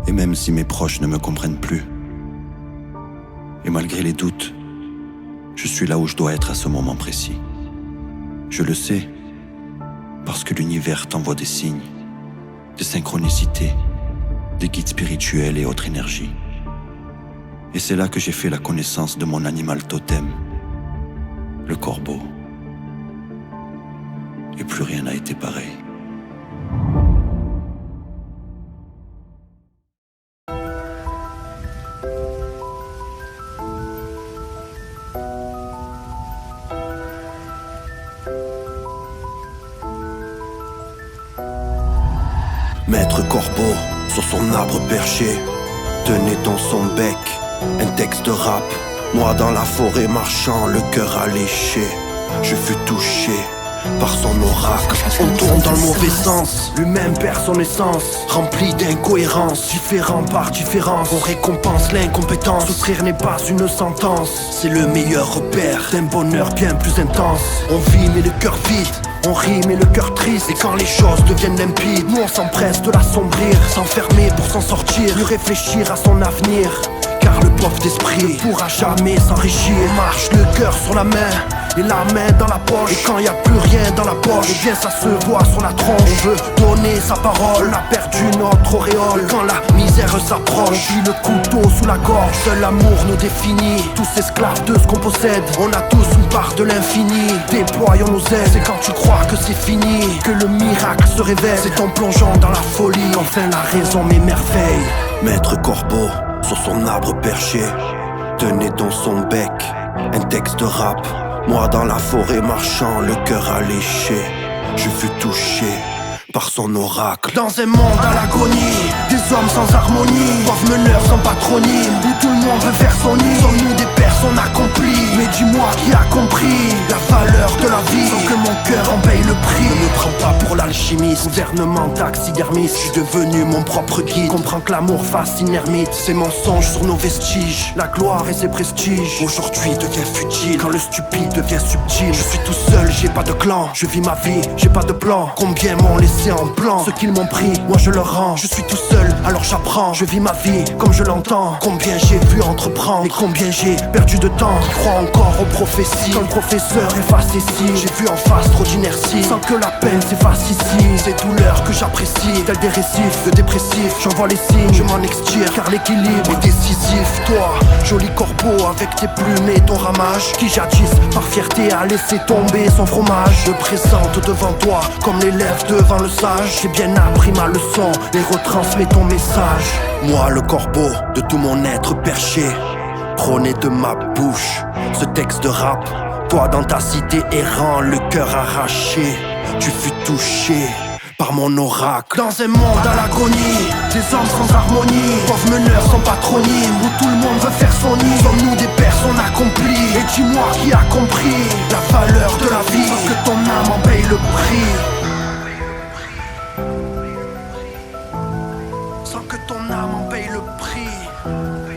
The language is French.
Et même si mes proches ne me comprennent plus, et malgré les doutes, je suis là où je dois être à ce moment précis. Je le sais, parce que l'univers t'envoie des signes, des synchronicités, des guides spirituels et autres énergies. Et c'est là que j'ai fait la connaissance de mon animal totem, le corbeau. Et plus rien n'a été pareil. Maître corbeau, sur son arbre perché, tenait dans son bec un texte de rap. Moi dans la forêt marchant, le cœur alléché, je fus touché par son oracle. On tourne dans le mauvais sens, lui-même perd son essence, rempli d'incohérences, différent par différence. On récompense l'incompétence, souffrir n'est pas une sentence. C'est le meilleur repère d'un bonheur bien plus intense. On vit mais le cœur vide, on rit mais le cœur triste. Et quand les choses deviennent limpides, nous on s'empresse de l'assombrir, s'enfermer pour s'en sortir, plus réfléchir à son avenir. Car le pauvre d'esprit ne pourra jamais s'enrichir. On marche le cœur sur la main et la main dans la poche. Et quand y a plus rien dans la poche, et bien ça se voit sur la tronche. On veut donner sa parole, on a perdu notre auréole. Et quand la misère s'approche, on fuit le couteau sous la gorge. Seul l'amour nous définit, tous esclaves de ce qu'on possède. On a tous une part de l'infini, déployons nos ailes. C'est quand tu crois que c'est fini que le miracle se révèle. C'est en plongeant dans la folie qu'enfin la raison m'émerveille. Maître corbeau, sur son arbre perché, tenait dans son bec un texte de rap. Moi dans la forêt marchant, le cœur alléché, je fus touché par son oracle. Dans un monde à l'agonie, des hommes sans harmonie, pauvres meneurs sans patronyme, où tout le monde veut faire son nid. Sommes-nous des personnes accomplies? Mais dis-moi qui a compris la valeur de la vie, sans que mon cœur en paye le prix. Ne me prends pas pour l'alchimiste, gouvernement taxidermiste. Je suis devenu mon propre guide, comprends que l'amour fascine ermite. Ces mensonges sur nos vestiges, la gloire et ses prestiges, aujourd'hui devient futile quand le stupide devient subtil. Je suis tout seul, j'ai pas de clan, je vis ma vie, j'ai pas de plan. Combien m'ont laissé en blanc, ce qu'ils m'ont pris, moi je leur rends. Je suis tout seul, alors j'apprends, je vis ma vie comme je l'entends. Combien j'ai vu entreprendre et combien j'ai perdu de temps. Qui croient encore aux prophéties quand le professeur efface ici. J'ai vu en face trop d'inertie sans que la peine s'efface ici. Ces douleurs que j'apprécie, telles des récifs de dépressifs, j'envoie les signes, je m'en extire car l'équilibre est décisif. Toi, joli corbeau avec tes plumes et ton ramage, qui jadis par fierté a laissé tomber son fromage, je présente devant toi comme l'élève devant le sage. J'ai bien appris ma leçon et retransmets ton message. Moi le corbeau, de tout mon être perché, prôné de ma bouche ce texte de rap. Toi dans ta cité errant, le cœur arraché, tu fus touché par mon oracle. Dans un monde à l'agonie, des hommes sans harmonie, pauvres meneurs sans patronyme, où tout le monde veut faire son nid. Sommes-nous des personnes accomplies? Et dis-moi qui a compris la valeur de la vie, parce que ton âme en paye le prix. Sans que ton âme en paye le prix.